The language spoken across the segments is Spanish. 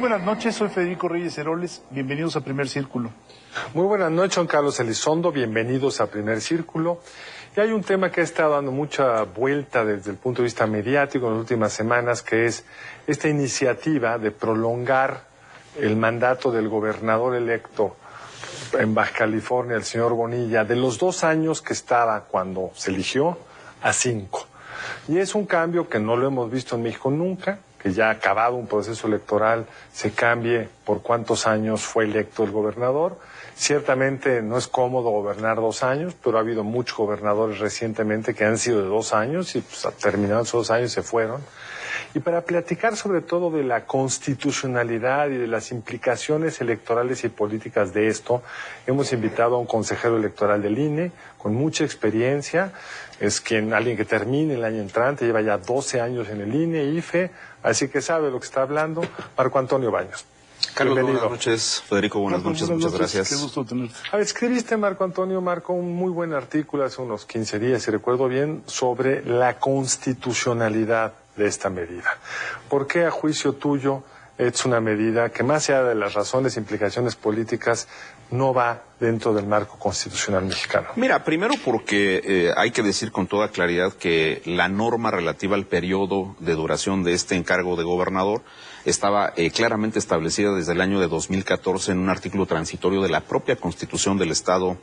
buenas noches, soy Federico Reyes Heroles, bienvenidos a Primer Círculo. Muy buenas noches, Juan Carlos Elizondo, bienvenidos a Primer Círculo. Y hay un tema que ha estado dando mucha vuelta desde el punto de vista mediático en las últimas semanas, que es esta iniciativa de prolongar el mandato del gobernador electo en Baja California, el señor Bonilla, de los 2 años que estaba cuando se eligió a 5. Y es un cambio que no lo hemos visto en México nunca, que ya acabado un proceso electoral se cambie por cuántos años fue electo el gobernador. Ciertamente no es cómodo gobernar 2 años, pero ha habido muchos gobernadores recientemente que han sido de 2 años y pues, terminados esos 2 años se fueron. Y para platicar sobre todo de la constitucionalidad y de las implicaciones electorales y políticas de esto, hemos invitado a un consejero electoral del INE con mucha experiencia. Es alguien que termine el año entrante, lleva ya 12 años en el INE, IFE, así que sabe lo que está hablando. Marco Antonio Baños. Carlos, buenas noches. Federico, buenas noches, muchas gracias. Qué gusto tenerte. Escribiste, Marco Antonio, un muy buen artículo hace unos 15 días, si recuerdo bien, sobre la constitucionalidad de esta medida. ¿Por qué, a juicio tuyo, es una medida que, más allá de las razones e implicaciones políticas, no va dentro del marco constitucional mexicano? Mira, primero porque hay que decir con toda claridad que la norma relativa al periodo de duración de este encargo de gobernador estaba claramente establecida desde el año de 2014 en un artículo transitorio de la propia Constitución del Estado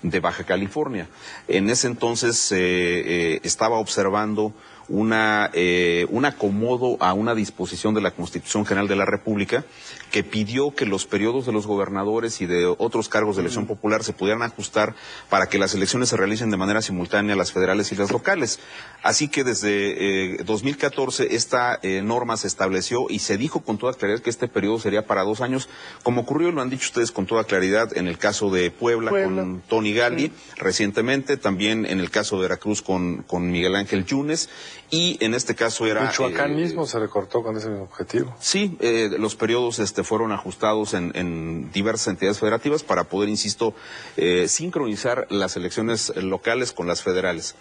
de Baja California. En ese entonces estaba observando un acomodo a una disposición de la Constitución General de la República que pidió que los periodos de los gobernadores y de otros cargos de elección popular se pudieran ajustar para que las elecciones se realicen de manera simultánea, las federales y las locales. Así que desde 2014 esta norma se estableció y se dijo con toda claridad que este periodo sería para 2 años, como ocurrió, y lo han dicho ustedes con toda claridad, en el caso de Puebla. Con Tony Gali, recientemente, también en el caso de Veracruz con Miguel Ángel Yunes, y en este caso era... Michoacán mismo se recortó con ese mismo objetivo. Sí, los periodos fueron ajustados en diversas entidades federativas para poder, insisto, sincronizar las elecciones locales con las federales.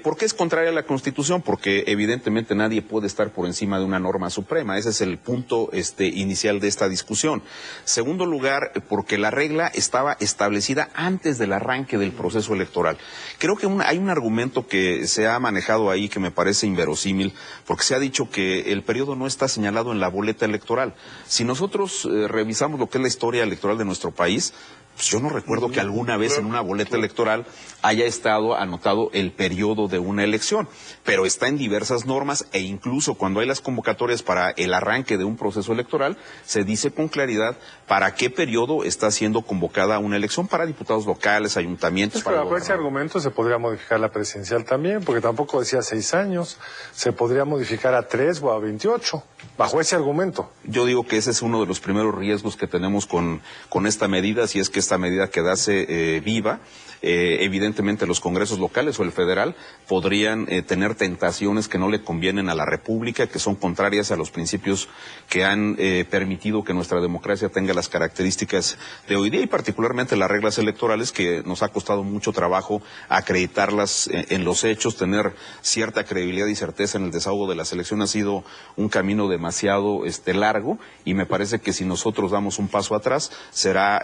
¿Por qué es contraria a la Constitución? Porque evidentemente nadie puede estar por encima de una norma suprema. Ese es el punto inicial de esta discusión. Segundo lugar, porque la regla estaba establecida antes del arranque del proceso electoral. Creo que hay un argumento que se ha manejado ahí que me parece inverosímil, porque se ha dicho que el periodo no está señalado en la boleta electoral. Si nosotros revisamos lo que es la historia electoral de nuestro país, pues yo no recuerdo que alguna vez en una boleta electoral haya estado anotado el periodo de una elección, pero está en diversas normas e incluso cuando hay las convocatorias para el arranque de un proceso electoral, se dice con claridad para qué periodo está siendo convocada una elección para diputados locales, ayuntamientos. Pero bajo ese argumento se podría modificar la presidencial también, porque tampoco decía 6 años, se podría modificar a 3 o a 28, bajo ese argumento. Yo digo que ese es uno de los primeros riesgos que tenemos con esta medida, si es que esta medida quedase viva. Evidentemente los congresos locales o el federal podrían tener tentaciones que no le convienen a la República, que son contrarias a los principios que han permitido que nuestra democracia tenga las características de hoy día y particularmente las reglas electorales que nos ha costado mucho trabajo acreditarlas en los hechos, tener cierta credibilidad y certeza en el desahogo de las elecciones ha sido un camino demasiado largo y me parece que si nosotros damos un paso atrás será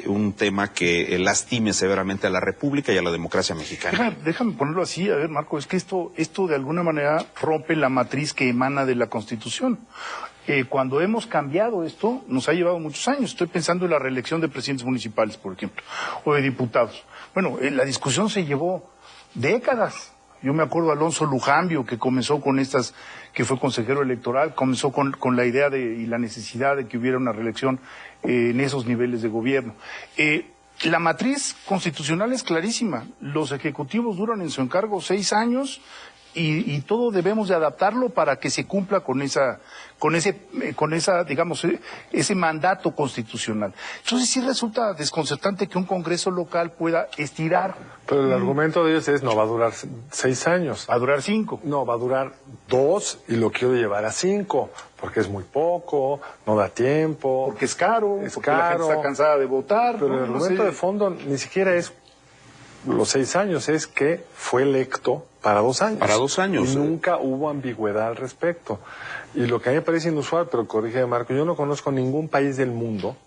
un tema que lastime severamente a la República y a la democracia mexicana. Déjame ponerlo así, a ver, Marco, es que esto de alguna manera rompe la matriz que emana de la Constitución. Cuando hemos cambiado esto, nos ha llevado muchos años. Estoy pensando en la reelección de presidentes municipales, por ejemplo, o de diputados. Bueno, la discusión se llevó décadas. Yo me acuerdo de Alonso Lujambio, que comenzó con que fue consejero electoral, comenzó con la idea y la necesidad de que hubiera una reelección en esos niveles de gobierno. La matriz constitucional es clarísima. Los ejecutivos duran en su encargo 6 años y todo debemos de adaptarlo para que se cumpla con esa, digamos, ese mandato constitucional. Entonces sí resulta desconcertante que un Congreso local pueda estirar. Pero el argumento de ellos es no va a durar 6 años. Va a durar 5. No, va a durar 2 y lo quiero llevar a 5, porque es muy poco, no da tiempo. Porque es caro, porque la gente está cansada de votar. Pero el argumento de fondo ni siquiera es los 6 años, es que fue electo para 2 años. Para 2 años. Y nunca hubo ambigüedad al respecto. Y lo que a mí me parece inusual, pero corrígeme Marco, yo no conozco ningún país del mundo,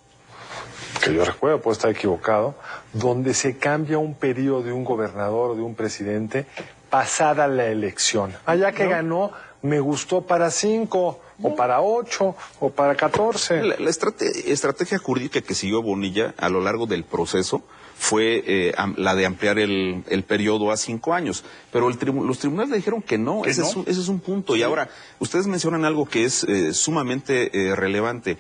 que yo recuerdo, puedo estar equivocado, donde se cambia un periodo de un gobernador o de un presidente pasada la elección. Allá que ganó, me gustó para 5, o para 8, o para 14. La estrategia jurídica que siguió Bonilla a lo largo del proceso fue la de ampliar el periodo a 5 años. Pero los tribunales le dijeron que no, ese es un punto. Sí. Y ahora, ustedes mencionan algo que es sumamente relevante.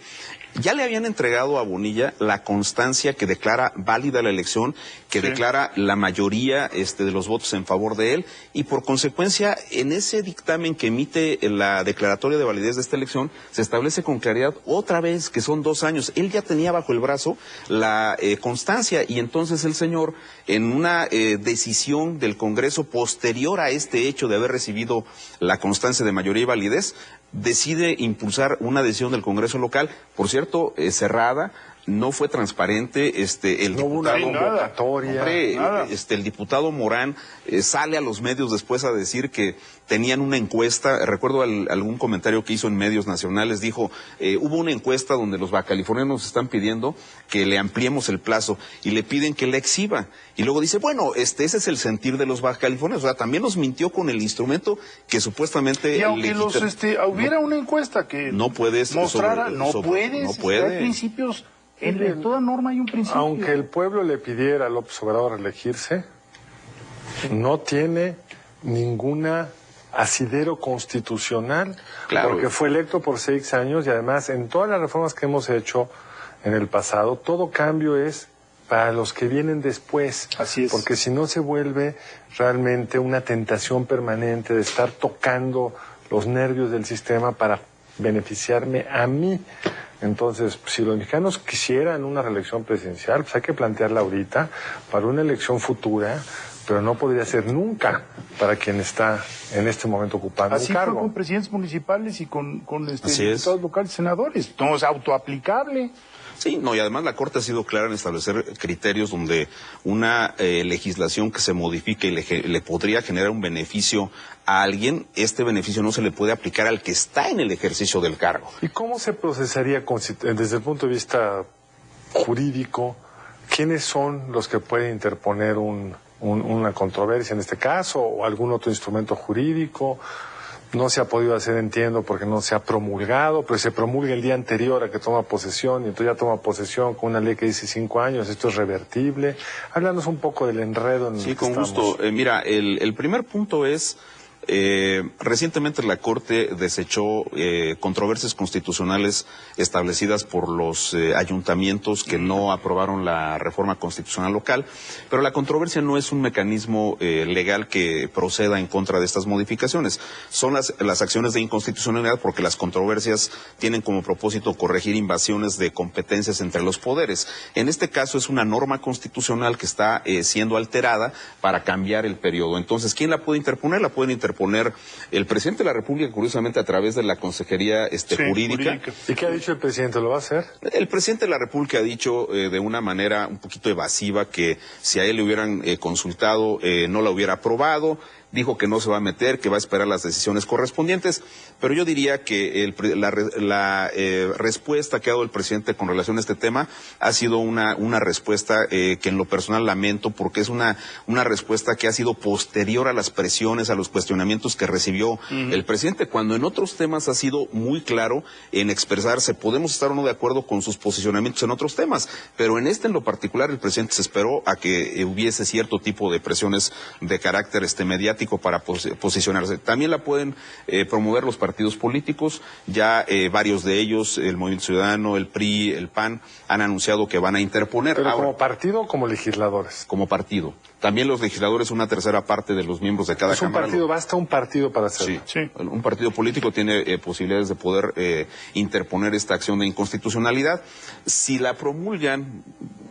Ya le habían entregado a Bonilla la constancia que declara válida la elección, que declara la mayoría de los votos en favor de él, y por consecuencia, en ese dictamen que emite la declaratoria de validez de esta elección, se establece con claridad otra vez que son 2 años. Él ya tenía bajo el brazo la constancia, y entonces el señor, en una decisión del Congreso posterior a este hecho de haber recibido la constancia de mayoría y validez, decide impulsar una decisión del Congreso local, por cierto, cerrada, no fue transparente, el diputado Morán sale a los medios después a decir que tenían una encuesta, recuerdo algún comentario que hizo en medios nacionales, dijo, hubo una encuesta donde los bajacalifornianos están pidiendo que le ampliemos el plazo y le piden que la exhiba, y luego dice, bueno, ese es el sentir de los bajacalifornianos, o sea, también nos mintió con el instrumento que supuestamente... Y aunque hubiera una encuesta que no puedes mostrara, no puede. Hay principios... En toda norma hay un principio. Aunque el pueblo le pidiera a López Obrador reelegirse, no tiene ninguna asidero constitucional, porque fue electo por 6 años y además en todas las reformas que hemos hecho en el pasado, todo cambio es para los que vienen después. Así es. Porque si no se vuelve realmente una tentación permanente de estar tocando los nervios del sistema para beneficiarme a mí. Entonces, si los mexicanos quisieran una reelección presidencial, pues hay que plantearla ahorita para una elección futura, pero no podría ser nunca para quien está en este momento ocupando un cargo. Así fue con presidentes municipales y con diputados locales, senadores. No es autoaplicable. Sí, no, y además la Corte ha sido clara en establecer criterios donde una legislación que se modifique y le podría generar un beneficio a alguien, este beneficio no se le puede aplicar al que está en el ejercicio del cargo. ¿Y cómo se procesaría desde el punto de vista jurídico? ¿Quiénes son los que pueden interponer una controversia en este caso o algún otro instrumento jurídico? No se ha podido hacer, entiendo, porque no se ha promulgado, pero se promulga el día anterior a que toma posesión, y entonces ya toma posesión con una ley que dice 5 años, esto es revertible. Háblanos un poco del enredo en el que estamos. Sí, con gusto. Mira, el primer punto es... recientemente la Corte desechó controversias constitucionales establecidas por los ayuntamientos que no aprobaron la reforma constitucional local, pero la controversia no es un mecanismo legal que proceda en contra de estas modificaciones. Son las acciones de inconstitucionalidad, porque las controversias tienen como propósito corregir invasiones de competencias entre los poderes. En este caso es una norma constitucional que está siendo alterada para cambiar el periodo. Entonces, ¿quién la puede interponer? La pueden interponer el presidente de la República, curiosamente a través de la Consejería jurídica. ¿Y qué ha dicho el presidente? ¿Lo va a hacer? El presidente de la República ha dicho de una manera un poquito evasiva que si a él le hubieran consultado no la hubiera aprobado. Dijo que no se va a meter, que va a esperar las decisiones correspondientes, pero yo diría que la respuesta que ha dado el presidente con relación a este tema ha sido una respuesta que en lo personal lamento, porque es una respuesta que ha sido posterior a las presiones, a los cuestionamientos que recibió el presidente, cuando en otros temas ha sido muy claro en expresarse. Podemos estar o no de acuerdo con sus posicionamientos en otros temas, pero en lo particular el presidente se esperó a que hubiese cierto tipo de presiones de carácter mediático para posicionarse. También la pueden promover los partidos políticos, ya varios de ellos, el Movimiento Ciudadano, el PRI, el PAN, han anunciado que van a interponer. ¿Pero ahora, como partido o como legisladores? Como partido. También los legisladores, una tercera parte de los miembros de cada cámara. Basta un partido para hacerlo. Sí. Un partido político tiene posibilidades de poder interponer esta acción de inconstitucionalidad. Si la promulgan,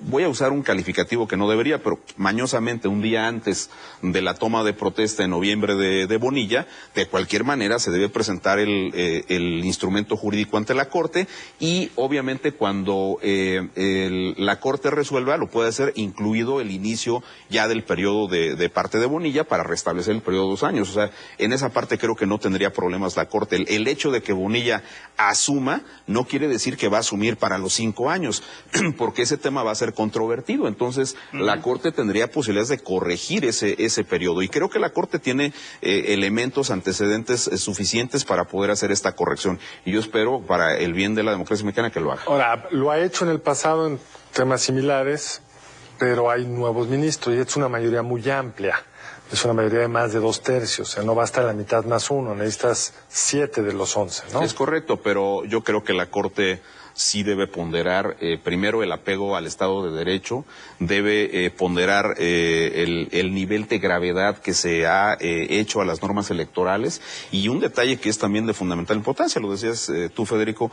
voy a usar un calificativo que no debería, pero mañosamente un día antes de la toma de protesta noviembre de Bonilla, de cualquier manera se debe presentar el instrumento jurídico ante la Corte y obviamente cuando la Corte resuelva lo puede hacer incluido el inicio ya del periodo de parte de Bonilla para restablecer el periodo de 2 años. O sea, en esa parte creo que no tendría problemas la Corte. El hecho de que Bonilla asuma no quiere decir que va a asumir para los 5 años, porque ese tema va a ser controvertido. Entonces, la Corte tendría posibilidades de corregir ese periodo. Y creo que la Corte tiene elementos, antecedentes suficientes para poder hacer esta corrección. Y yo espero, para el bien de la democracia mexicana, que lo haga. Ahora, lo ha hecho en el pasado en temas similares, pero hay nuevos ministros y es una mayoría muy amplia. Es una mayoría de más de 2/3, o sea, no basta la mitad más 1, necesitas 7 de los 11, ¿no? Es correcto, pero yo creo que la Corte sí debe ponderar, primero, el apego al Estado de Derecho, debe ponderar el nivel de gravedad que se ha hecho a las normas electorales, y un detalle que es también de fundamental importancia, lo decías tú, Federico,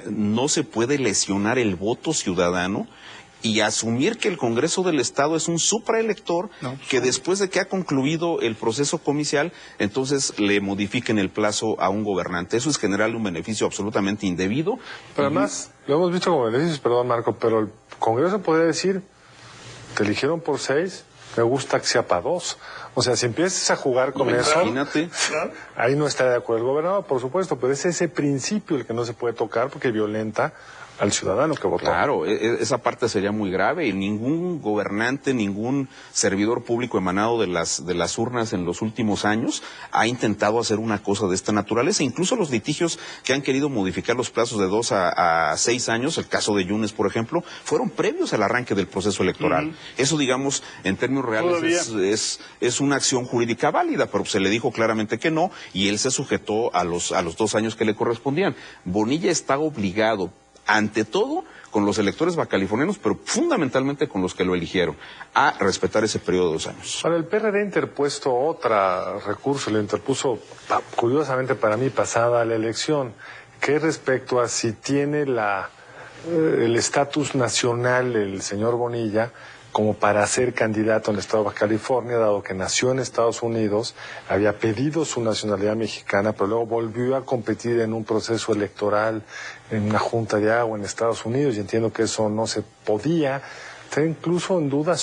no se puede lesionar el voto ciudadano y asumir que el Congreso del Estado es un supraelector que después de que ha concluido el proceso comicial, entonces le modifiquen el plazo a un gobernante. Eso es generarle un beneficio absolutamente indebido. Pero además, lo hemos visto como beneficios, perdón Marco, pero el Congreso podría decir, te eligieron por 6, me gusta que sea para 2. O sea, si empiezas a jugar con eso, imagínate. Ahí no está de acuerdo el gobernador, por supuesto, pero es ese principio el que no se puede tocar porque violenta al ciudadano que votó. Claro, esa parte sería muy grave y ningún gobernante, ningún servidor público emanado de las urnas en los últimos años ha intentado hacer una cosa de esta naturaleza. Incluso los litigios que han querido modificar los plazos de 2 a 6 años, el caso de Yunes, por ejemplo, fueron previos al arranque del proceso electoral. Eso, digamos, en términos reales es una acción jurídica válida, pero se le dijo claramente que no y él se sujetó a los 2 años que le correspondían. Bonilla está obligado, ante todo, con los electores bacalifornianos, pero fundamentalmente con los que lo eligieron, a respetar ese periodo de 2 años. Ahora, el PRD ha interpuesto otro recurso, lo interpuso, curiosamente para mí, pasada la elección, que respecto a si tiene el estatus nacional el señor Bonilla como para ser candidato en el estado de Baja California, dado que nació en Estados Unidos, había pedido su nacionalidad mexicana, pero luego volvió a competir en un proceso electoral en una junta de agua en Estados Unidos, y entiendo que eso no se podía. Está incluso en duda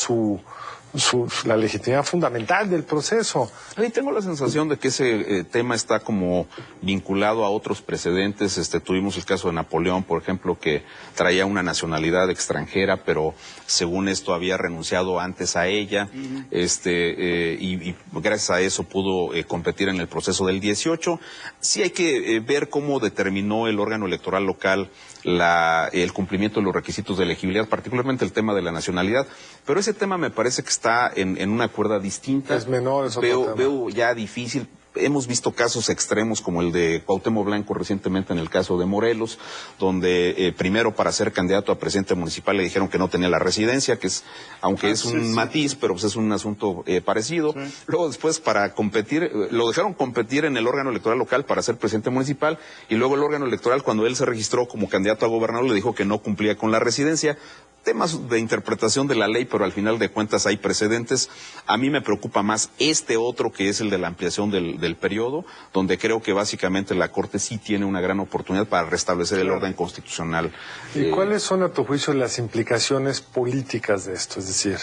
la legitimidad fundamental del proceso. Ahí tengo la sensación de que ese tema está como vinculado a otros precedentes. Tuvimos el caso de Napoleón, por ejemplo, que traía una nacionalidad extranjera, pero según esto había renunciado antes a ella, y gracias a eso pudo competir en el proceso del 18. Sí hay que ver cómo determinó el órgano electoral local el cumplimiento de los requisitos de elegibilidad, particularmente el tema de la nacionalidad, pero ese tema me parece que está en una cuerda distinta. Es menor, es otro tema. Veo ya difícil. Hemos visto casos extremos como el de Cuauhtémoc Blanco recientemente en el caso de Morelos, donde primero para ser candidato a presidente municipal le dijeron que no tenía la residencia, que es, aunque es un matiz, pero pues es un asunto parecido. Sí. Luego después para competir, lo dejaron competir en el órgano electoral local para ser presidente municipal, y luego el órgano electoral, cuando él se registró como candidato a gobernador, le dijo que no cumplía con la residencia. Temas de interpretación de la ley, pero al final de cuentas hay precedentes. A mí me preocupa más este otro, que es el de la ampliación del periodo, donde creo que básicamente la Corte sí tiene una gran oportunidad para restablecer el orden constitucional. ¿Y cuáles son, a tu juicio, las implicaciones políticas de esto? Es decir,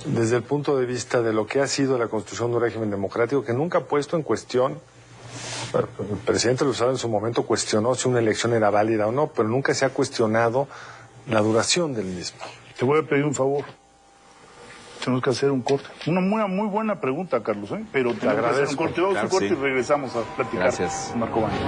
desde el punto de vista de lo que ha sido la Constitución de un régimen democrático, que nunca ha puesto en cuestión, el presidente Lozada en su momento cuestionó si una elección era válida o no, pero nunca se ha cuestionado la duración del mismo. Te voy a pedir un favor. Tenemos que hacer un corte. Una muy buena pregunta, Carlos, ¿eh? Pero te agradezco. Hacer un corte. Vamos a un corte y regresamos a platicar. Gracias. Marco Baños.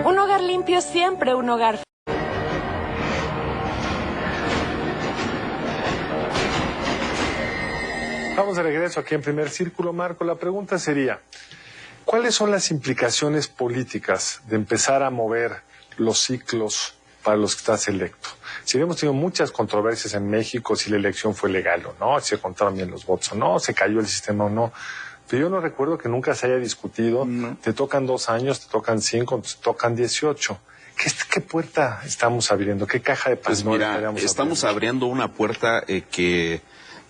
Un hogar limpio es siempre un hogar. Vamos de regreso aquí en Primer Círculo, Marco. La pregunta sería, ¿cuáles son las implicaciones políticas de empezar a mover los ciclos para los que estás electo? Si hemos tenido muchas controversias en México, si la elección fue legal o no, si se contaron bien los votos o no, se cayó el sistema o no, Pero yo no recuerdo que nunca se haya discutido, te tocan 2 años, te tocan 5, te tocan 18. ¿Qué puerta estamos abriendo? ¿Qué caja de Pandora estamos abriendo una puerta que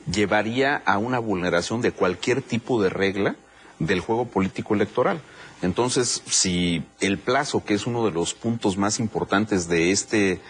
llevaría a una vulneración de cualquier tipo de regla del juego político electoral. Entonces, si el plazo, que es uno de los puntos más importantes de este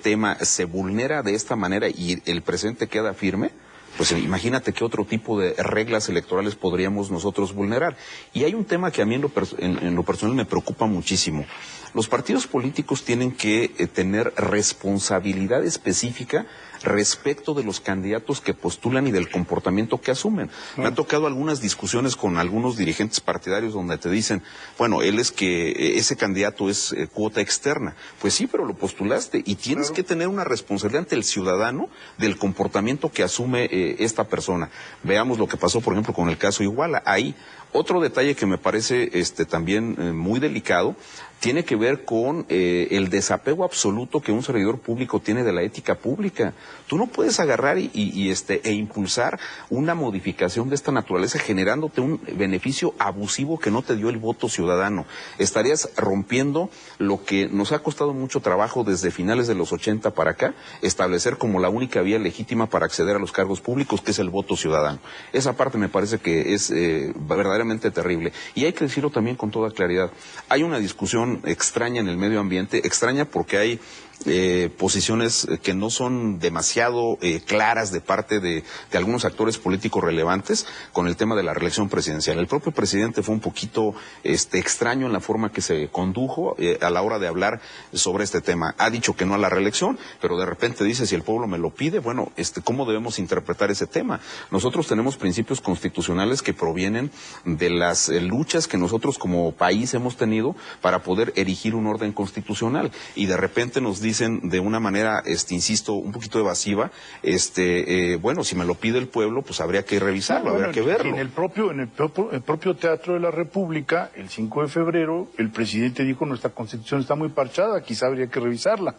tema, se vulnera de esta manera y el presidente queda firme, pues imagínate qué otro tipo de reglas electorales podríamos nosotros vulnerar. Y hay un tema que a mí en lo personal me preocupa muchísimo. Los partidos políticos tienen que tener responsabilidad específica respecto de los candidatos que postulan y del comportamiento que asumen. Me han tocado algunas discusiones con algunos dirigentes partidarios donde te dicen, bueno, ese candidato es cuota externa. Pues sí, pero lo postulaste y tienes que tener una responsabilidad ante el ciudadano del comportamiento que asume esta persona. Veamos lo que pasó, por ejemplo, con el caso Iguala. Ahí, otro detalle que me parece también muy delicado, tiene que ver con el desapego absoluto que un servidor público tiene de la ética pública. Tú no puedes agarrar e impulsar una modificación de esta naturaleza generándote un beneficio abusivo que no te dio el voto ciudadano. Estarías rompiendo lo que nos ha costado mucho trabajo desde finales de los 80 para acá, establecer como la única vía legítima para acceder a los cargos públicos, que es el voto ciudadano. Esa parte me parece que es verdaderamente terrible. Y hay que decirlo también con toda claridad. Hay una discusión extraña en el medio ambiente, extraña porque hay posiciones que no son demasiado claras de parte de algunos actores políticos relevantes con el tema de la reelección presidencial. El propio presidente fue un poquito extraño en la forma que se condujo a la hora de hablar sobre este tema. Ha dicho que no a la reelección, pero de repente dice, si el pueblo me lo pide, bueno, ¿cómo debemos interpretar ese tema? Nosotros tenemos principios constitucionales que provienen de las luchas que nosotros como país hemos tenido para poder erigir un orden constitucional, y de repente nos dicen de una manera, insisto, un poquito evasiva, bueno, si me lo pide el pueblo, pues habría que revisarlo, habría que verlo. En el propio Teatro de la República, el 5 de febrero, el presidente dijo, nuestra Constitución está muy parchada, quizá habría que revisarla.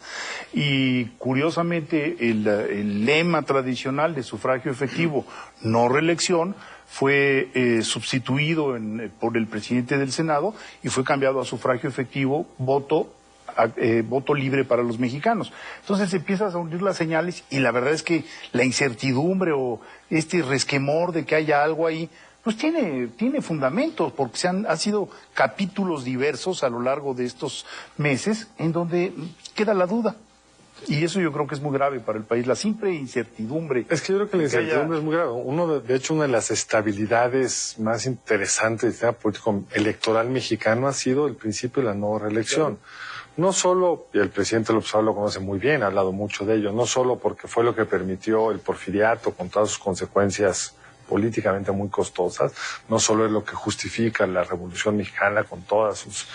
Y curiosamente, el lema tradicional de sufragio efectivo, no reelección, fue sustituido por el presidente del Senado y fue cambiado a sufragio efectivo, voto libre para los mexicanos. Entonces empiezas a unir las señales y la verdad es que la incertidumbre o resquemor de que haya algo ahí, pues tiene fundamentos, porque han sido capítulos diversos a lo largo de estos meses en donde queda la duda. Y eso yo creo que es muy grave para el país, la simple incertidumbre. Es que yo creo que la incertidumbre es muy grave. De hecho, una de las estabilidades más interesantes del sistema político electoral mexicano ha sido el principio de la no reelección. No solo, y el presidente López Obrador lo conoce muy bien, ha hablado mucho de ello, no solo porque fue lo que permitió el porfiriato con todas sus consecuencias políticamente muy costosas, no solo es lo que justifica la Revolución Mexicana con todas sus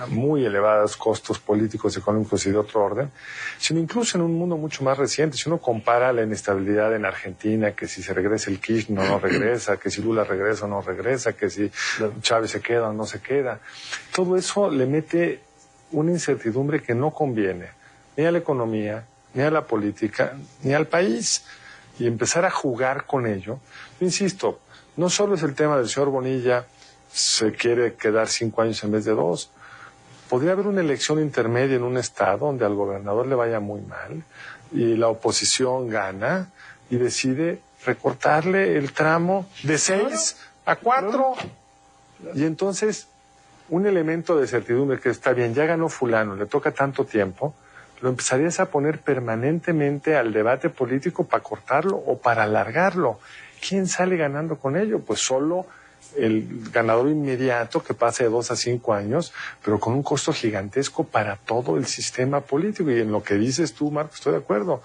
muy elevados costos políticos, económicos y de otro orden, sino incluso en un mundo mucho más reciente. Si uno compara la inestabilidad en Argentina, que si se regresa el Kirchner o no regresa, que si Lula regresa o no regresa, que si Chávez se queda o no se queda, todo eso le mete una incertidumbre que no conviene ni a la economía, ni a la política, ni al país. Y empezar a jugar con ello, insisto, no solo es el tema del señor Bonilla, se quiere quedar 5 años en vez de 2. Podría haber una elección intermedia en un estado donde al gobernador le vaya muy mal y la oposición gana y decide recortarle el tramo de 6 a 4. Y entonces, un elemento de certidumbre que está bien, ya ganó fulano, le toca tanto tiempo, lo empezarías a poner permanentemente al debate político para cortarlo o para alargarlo. ¿Quién sale ganando con ello? Pues solo el ganador inmediato que pase de 2 a 5 años, pero con un costo gigantesco para todo el sistema político. Y en lo que dices tú, Marco, estoy de acuerdo.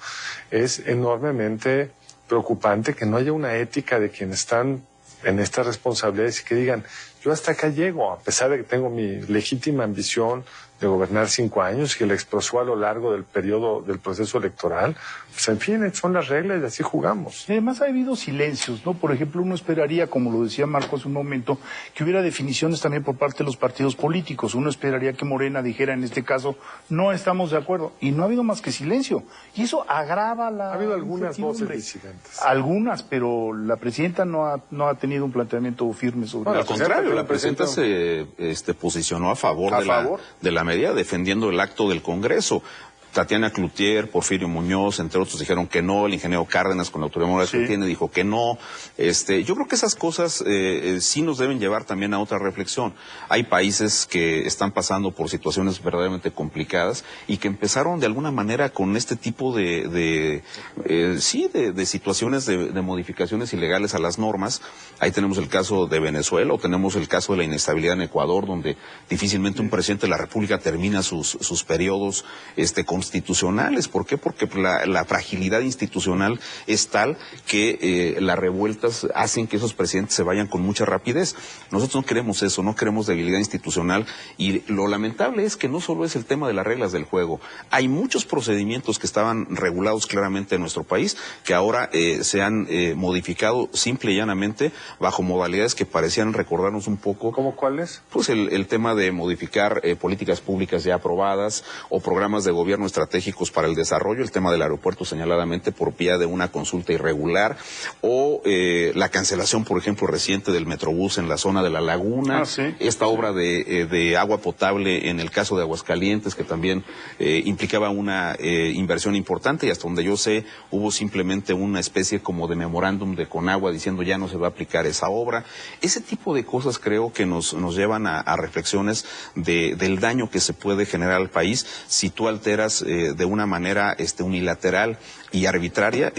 Es enormemente preocupante que no haya una ética de quienes están en estas responsabilidades y que digan, yo hasta acá llego, a pesar de que tengo mi legítima ambición de gobernar 5 años, que la expresó a lo largo del periodo del proceso electoral. Pues en fin, son las reglas y así jugamos. Y además ha habido silencios, ¿no? Por ejemplo, uno esperaría, como lo decía Marco hace un momento, que hubiera definiciones también por parte de los partidos políticos. Uno esperaría que Morena dijera en este caso, no estamos de acuerdo. Y no ha habido más que silencio. Y eso agrava la... Ha habido algunas voces incertidumbre. disidentes. Algunas, pero la presidenta no ha tenido un planteamiento firme sobre Al eso. contrario, la presidenta se posicionó a favor de la medida, defendiendo el acto del Congreso. Tatiana Cloutier, Porfirio Muñoz, entre otros, dijeron que no. El ingeniero Cárdenas, con la autoridad moral que tiene, dijo que no. Yo creo que esas cosas sí nos deben llevar también a otra reflexión. Hay países que están pasando por situaciones verdaderamente complicadas y que empezaron de alguna manera con este tipo de situaciones de modificaciones ilegales a las normas. Ahí tenemos el caso de Venezuela, o tenemos el caso de la inestabilidad en Ecuador, donde difícilmente un presidente de la República termina sus periodos constitucionales. ¿Por qué? Porque la fragilidad institucional es tal que las revueltas hacen que esos presidentes se vayan con mucha rapidez. Nosotros no queremos eso, no queremos debilidad institucional, y lo lamentable es que no solo es el tema de las reglas del juego. Hay muchos procedimientos que estaban regulados claramente en nuestro país que ahora se han modificado simple y llanamente bajo modalidades que parecían recordarnos un poco. ¿Cómo cuáles? Pues el tema de modificar políticas públicas ya aprobadas o programas de gobierno estratégicos para el desarrollo, el tema del aeropuerto señaladamente por vía de una consulta irregular, o la cancelación, por ejemplo, reciente del Metrobús en la zona de La Laguna, esta obra de agua potable en el caso de Aguascalientes, que también implicaba una inversión importante, y hasta donde yo sé hubo simplemente una especie como de memorándum de Conagua diciendo ya no se va a aplicar esa obra. Ese tipo de cosas creo que nos llevan a reflexiones del daño que se puede generar al país si tú alteras de una manera unilateral y arbitraria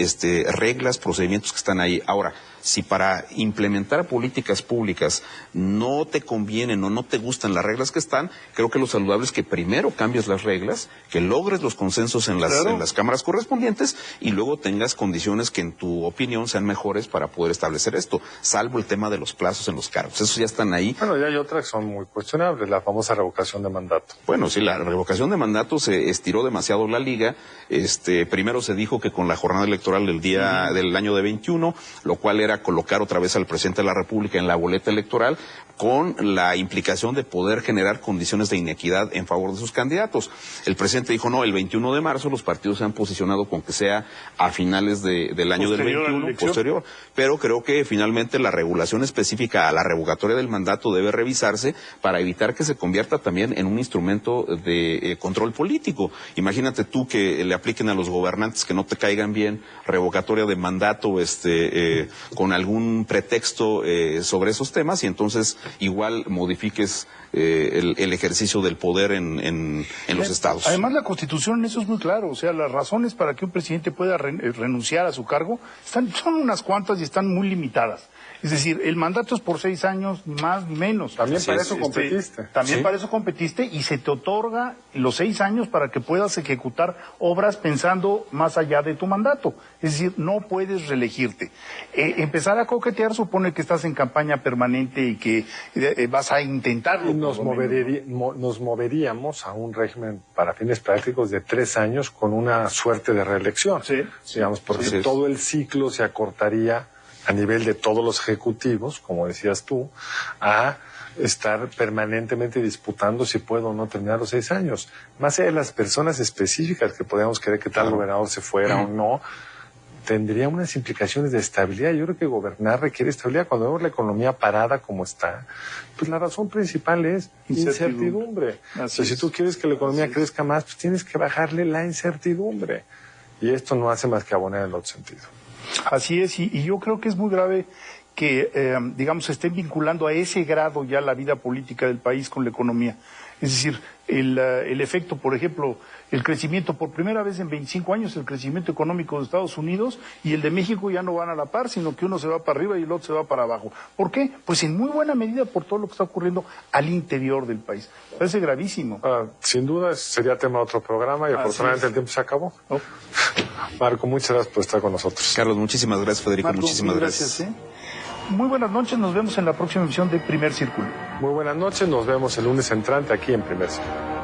reglas, procedimientos que están ahí. Ahora, si para implementar políticas públicas no te convienen o no te gustan las reglas que están, creo que lo saludable es que primero cambies las reglas, que logres los consensos en las cámaras correspondientes, y luego tengas condiciones que en tu opinión sean mejores para poder establecer esto, salvo el tema de los plazos en los cargos. Esos ya están ahí. Bueno, ya hay otras que son muy cuestionables, la famosa revocación de mandato. Bueno, sí, la revocación de mandato se estiró demasiado la liga. Primero se dijo que con la jornada electoral del año de 21, lo cual era colocar otra vez al presidente de la República en la boleta electoral, con la implicación de poder generar condiciones de inequidad en favor de sus candidatos. El presidente dijo, no, el 21 de marzo los partidos se han posicionado con que sea a finales del año del 21, posterior. Pero creo que finalmente la regulación específica a la revocatoria del mandato debe revisarse para evitar que se convierta también en un instrumento de control político. Imagínate tú que le apliquen a los gobernantes que no te caigan bien revocatoria de mandato con algún pretexto sobre esos temas, y entonces igual modifiques el ejercicio del poder en los estados. Además, la Constitución en eso es muy claro. O sea, las razones para que un presidente pueda renunciar a su cargo son unas cuantas y están muy limitadas. Es decir, el mandato es por 6 años, ni más ni menos. También para eso competiste. También para eso competiste, y se te otorga los 6 años para que puedas ejecutar obras pensando más allá de tu mandato. Es decir, no puedes reelegirte. Empezar a coquetear supone que estás en campaña permanente y que vas a intentarlo. Y nos moveríamos a un régimen para fines prácticos de 3 años con una suerte de reelección. Digamos, porque todo el ciclo se acortaría a nivel de todos los ejecutivos, como decías tú, a estar permanentemente disputando si puedo o no terminar los 6 años. Más allá de las personas específicas que podríamos querer que tal gobernador se fuera o no, tendría unas implicaciones de estabilidad. Yo creo que gobernar requiere estabilidad. Cuando vemos la economía parada como está, pues la razón principal es incertidumbre. O sea, si tú quieres que la economía crezca más, pues tienes que bajarle la incertidumbre. Y esto no hace más que abonar en el otro sentido. Así es, y yo creo que es muy grave que, digamos, se estén vinculando a ese grado ya la vida política del país con la economía. Es decir, el efecto, por ejemplo, el crecimiento, por primera vez en 25 años, el crecimiento económico de Estados Unidos y el de México ya no van a la par, sino que uno se va para arriba y el otro se va para abajo. ¿Por qué? Pues en muy buena medida por todo lo que está ocurriendo al interior del país. Parece gravísimo. Sin duda sería tema de otro programa, y afortunadamente el tiempo se acabó. Marco, muchas gracias por estar con nosotros. Carlos, muchísimas gracias. Federico, Marco, muchísimas gracias. Muy buenas noches, nos vemos en la próxima emisión de Primer Círculo. Muy buenas noches, nos vemos el lunes entrante aquí en Primer Círculo.